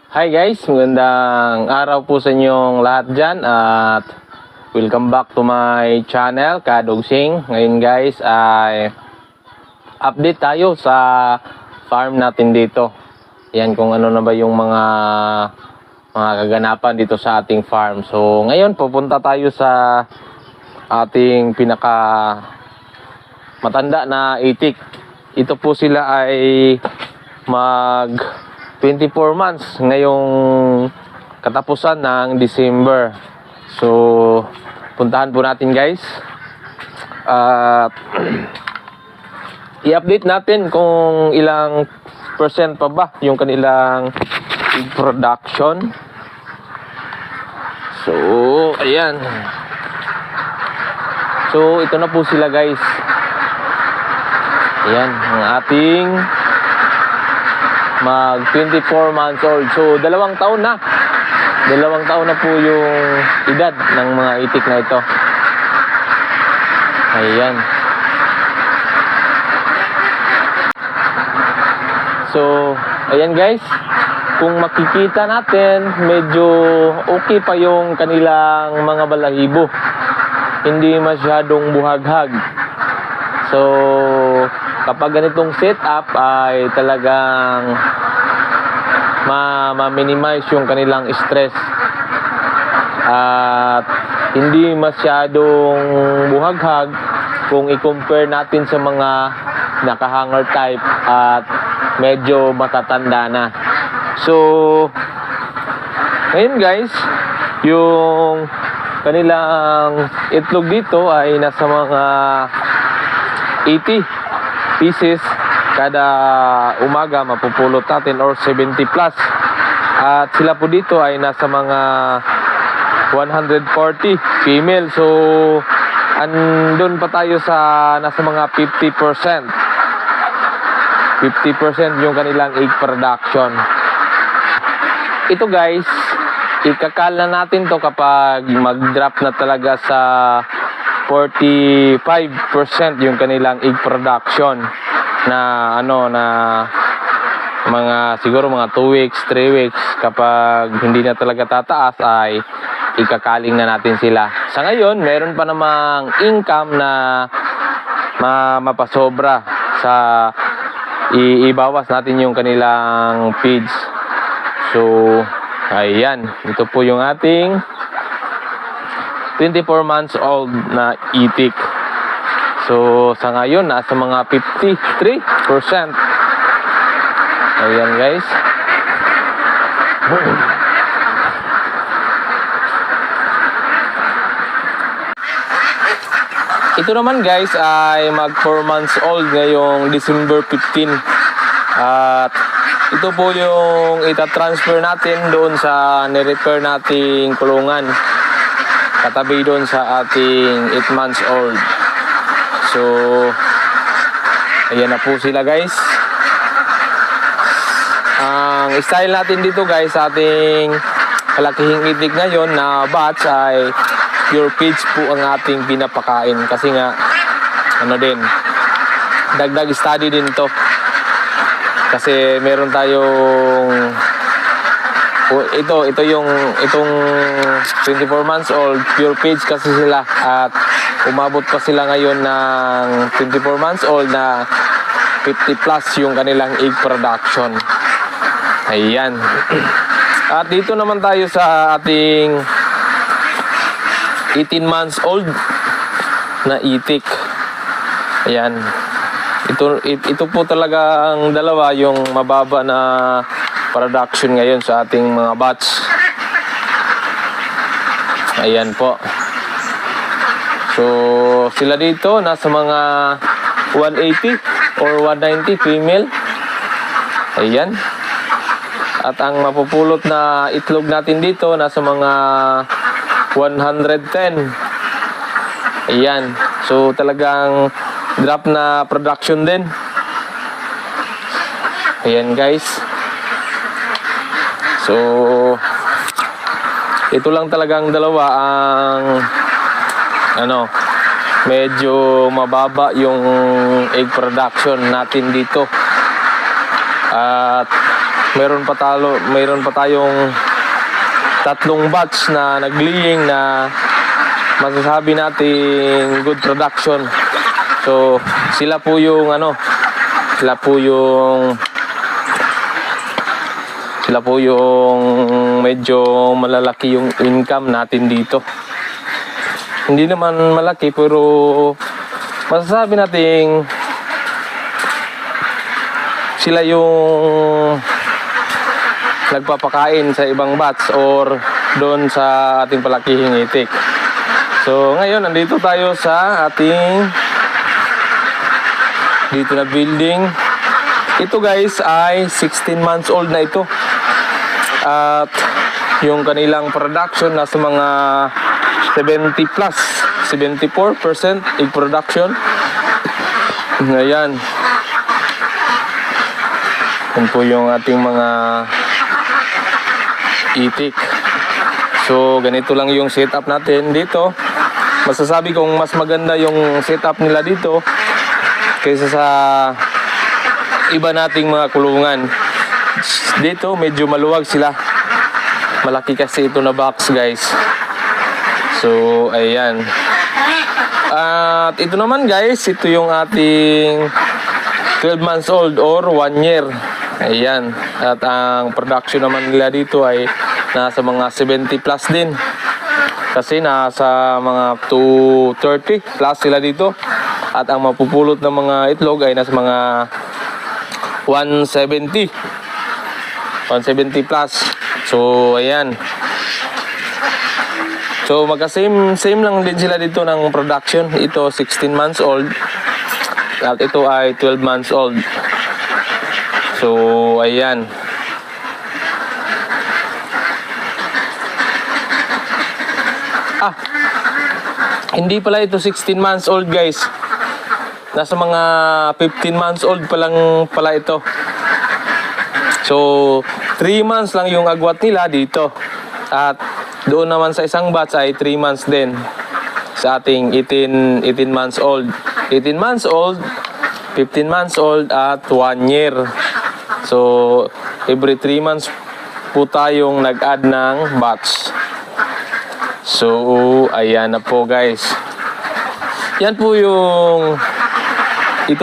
Hi guys, magandang araw po sa inyong lahat dyan at welcome back to my channel, Kadogsing. Ngayon guys ay update tayo sa farm natin dito. Yan kung ano na ba yung mga kaganapan dito sa ating farm. So ngayon pupunta tayo sa ating pinaka matanda na itik. Ito po sila ay mag 24 months ngayong katapusan ng December. So puntahan po natin guys at i-update natin kung ilang percent pa ba yung kanilang production. So ayan, so ito na po sila guys. Ayan ang ating mag 24 months old. So 2 taon na. 2 taon na po yung edad ng mga itik na ito. Ayan. So ayan guys, kung makikita natin, medyo okay pa yung kanilang mga balahibo. Hindi masyadong buhaghag. So kapag ganitong setup ay talagang ma-minimize yung kanilang stress at hindi masyadong buhaghag kung i-compare natin sa mga nakahanger type at medyo matatanda na. So ngayon guys, yung kanilang itlog dito ay nasa mga 80 pieces kada umaga mapupulot natin or 70 plus. At sila po dito ay nasa mga 140 female. So andun pa tayo sa nasa mga 50%. 50% yung kanilang egg production. Ito guys, ikakal na natin to kapag mag-drop na talaga sa 45% yung kanilang egg production na mga siguro mga 2 weeks, 3 weeks. Kapag hindi na talaga tataas ay ikakaling na natin sila. Sa ngayon, meron pa namang income na mapasobra sa ibawas natin yung kanilang feeds. So ayan, ito po yung ating 24 months old na itik. So sa ngayon nasa mga 53%. Ayan guys. Ito naman guys ay mag 4 months old ngayong December 15. At ito po yung ita-transfer natin doon sa ni-repair nating kulungan, katabi doon sa ating 8 months old. So ayan na po sila guys. Ang style natin dito guys sa ating kalakihing itik ngayon na batch ay pure feeds po ang ating pinapakain. Kasi nga dagdag study din to. Kasi meron tayong itong 24 months old pure feeds kasi sila, at umabot pa sila ngayon ng 24 months old na 50 plus yung kanilang egg production. Ayan. At dito naman tayo sa ating 18 months old na itik. Ayan. Ito po talaga ang dalawa yung mababa na production ngayon sa ating mga batch. Ayan po. So sila dito nasa mga 180 or 190 female. Ayan. At ang mapupulot na itlog natin dito nasa mga 110. Ayan. So talagang drop na production din. Ayan guys. So ito lang talagang dalawa ang medyo mababa yung egg production natin dito. At mayroon pa tayong tatlong batch na nag-laying na masasabi natin good production. So sila po yung medyo malalaki yung income natin dito. Hindi naman malaki pero masasabi natin sila yung nagpapakain sa ibang batch or doon sa ating palakihing itik. So ngayon nandito tayo sa ating dito na building. Ito guys ay 16 months old na ito. At yung kanilang production nasa mga 74% egg production. Ayan. Yan po yung ating mga itik. So ganito lang yung setup natin dito. Masasabi kong mas maganda yung setup nila dito kaysa sa iba nating mga kulungan. Dito medyo maluwag sila. Malaki kasi ito na box guys. So ayan. At ito naman guys, ito yung ating 12 months old or 1 year. Ayan. At ang production naman nila dito ay nasa mga 70 plus din. Kasi nasa mga 230 plus sila dito. At ang mapupulot ng mga itlog ay nasa mga 170 plus. So ayan. So same lang din sila dito ng production. Ito 16 months old at ito ay 12 months old. So ayan. Hindi pala ito 16 months old guys. Nasa mga 15 months old pa lang pala ito. So 3 months lang yung agwat nila dito. At doon naman sa isang batch ay 3 months din. Sa ating 18 months old. 18 months old, 15 months old at 1 year. So every 3 months po tayong nag-add ng batch. So ayan na po guys. Ito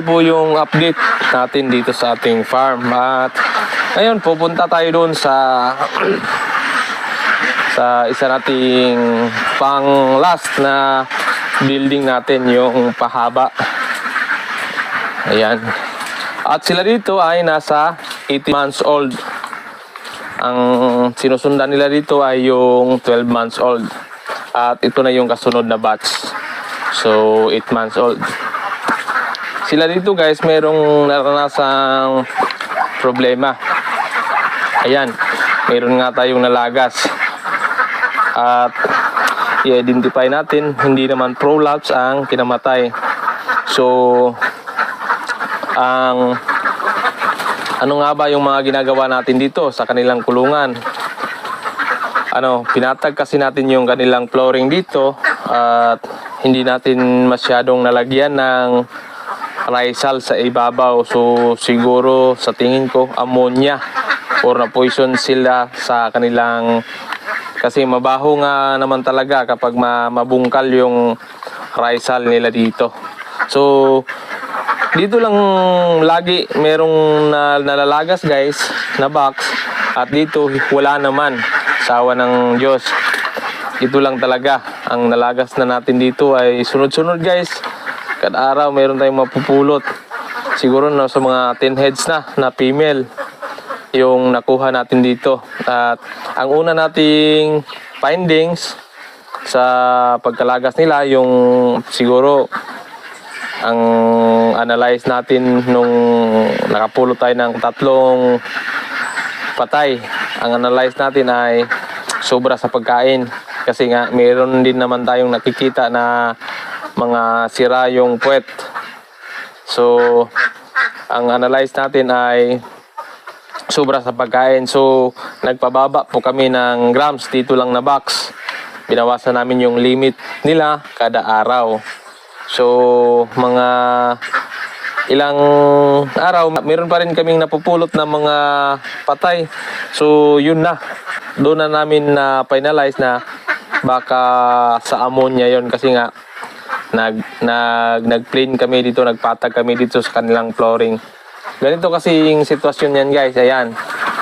po yung update natin dito sa ating farm. At ngayon pupunta tayo doon sa isa nating pang last na building natin, yung pahaba. Ayan. At sila dito ay nasa 18 months old. Ang sinusundan nila dito ay yung 12 months old. At ito na yung kasunod na batch. So 8 months old. Sila dito guys, merong naranasang problema. Ayan, meron nga tayong nalagas. At i-identify natin, hindi naman prolapse ang kinamatay. So ano nga ba yung mga ginagawa natin dito sa kanilang kulungan? Pinatag kasi natin yung kanilang flooring dito at hindi natin masyadong nalagyan ng Lysol sa ibabaw. So siguro sa tingin ko ammonia or na poison sila sa kanilang, kasi mabaho nga naman talaga kapag mabungkal yung Lysol nila dito. So dito lang lagi merong nalalagas guys na box, at dito wala naman, sawa ng Diyos. Ito lang talaga ang nalagas na natin dito ay sunod-sunod guys. Kada araw meron tayong mapupulot. Siguro sa mga 10 heads na female yung nakuha natin dito. At ang una nating findings sa pagkalagas nila, yung siguro ang analyze natin nung nakapulot tayo ng 3 patay. Ang analyze natin ay sobra sa pagkain. Kasi nga meron din naman tayong nakikita na mga sira yung puwet. So ang analyze natin ay sobra sa pagkain. So nagpababa po kami ng grams dito lang na box. Binawasan namin yung limit nila kada araw. So mga ilang araw, meron pa rin kaming napupulot na mga patay. So, yun na. Doon na namin na finalize na baka sa ammonia yon kasi nga nag-plane kami dito, nagpatag kami dito sa kanilang flooring. Ganito kasi yung sitwasyon yan guys. Ayan,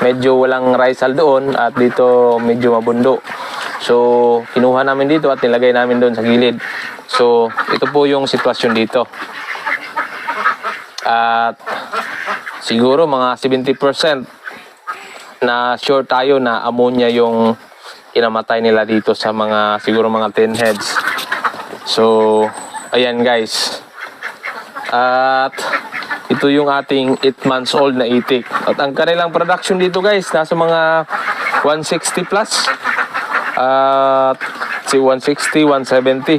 medyo walang risal doon at dito medyo mabundo. So, kinuha namin dito at nilagay namin doon sa gilid. So, ito po yung sitwasyon dito. At siguro mga 70% na sure tayo na ammonia yung kinamatay nila dito sa mga siguro mga 10 heads. So, ayan guys. At ito yung ating 8 months old na itik. At ang kanilang production dito guys, nasa mga 160 plus. At 160, 170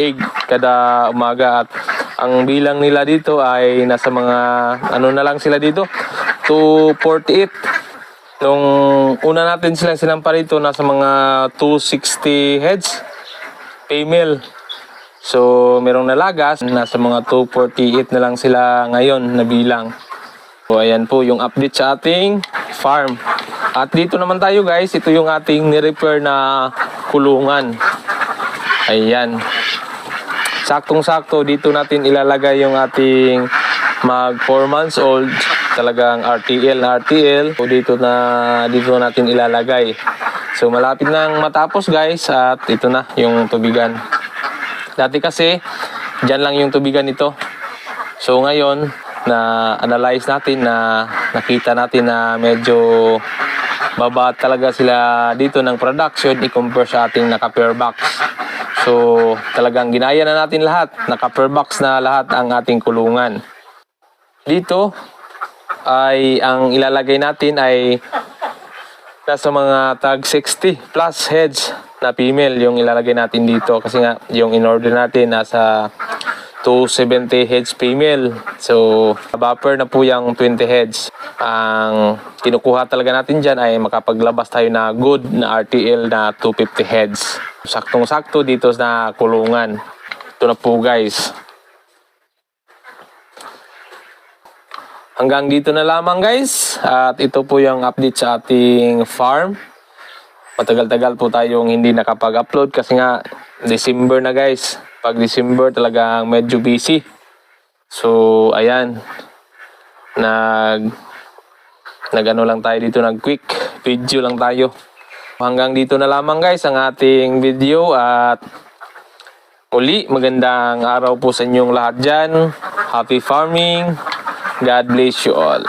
egg kada umaga. At ang bilang nila dito ay nasa mga, ano na lang sila dito, 248. Nung una natin silang parito, nasa mga 260 heads, female. So, merong nalagas, nasa mga 248 na lang sila ngayon na bilang. So, ayan po yung update sa ating farm. At dito naman tayo guys, ito yung ating ni-repair na kulungan. Ayan. Saktong-sakto, dito natin ilalagay yung ating mag 4 months old. Talagang RTL. So, dito natin ilalagay. So, malapit nang matapos guys at ito na yung tubigan. Dati kasi, dyan lang yung tubigan nito. So ngayon, na-analyze natin, na nakita natin na medyo baba talaga sila dito ng production i-compare sa ating naka-pair box. So talagang ginaya na natin lahat. Naka-pair box na lahat ang ating kulungan. Dito, ay ang ilalagay natin ay nasa mga tag 60 plus heads na female yung ilalagay natin dito kasi nga yung in-order natin nasa 270 heads female. So, buffer na po yung 20 heads. Ang kinukuha talaga natin dyan ay makapaglabas tayo na good na RTL na 250 heads. Saktong-sakto dito sa kulungan. Ito na po guys. Hanggang dito na lamang guys. At ito po yung update sa ating farm. Matagal-tagal po tayong hindi nakapag-upload kasi nga December na guys. Pag December talagang medyo busy. So ayan. Nag-ano lang tayo dito, nag-quick video lang tayo. Hanggang dito na lamang guys ang ating video at muli magandang araw po sa inyong lahat dyan. Happy farming. God bless you all.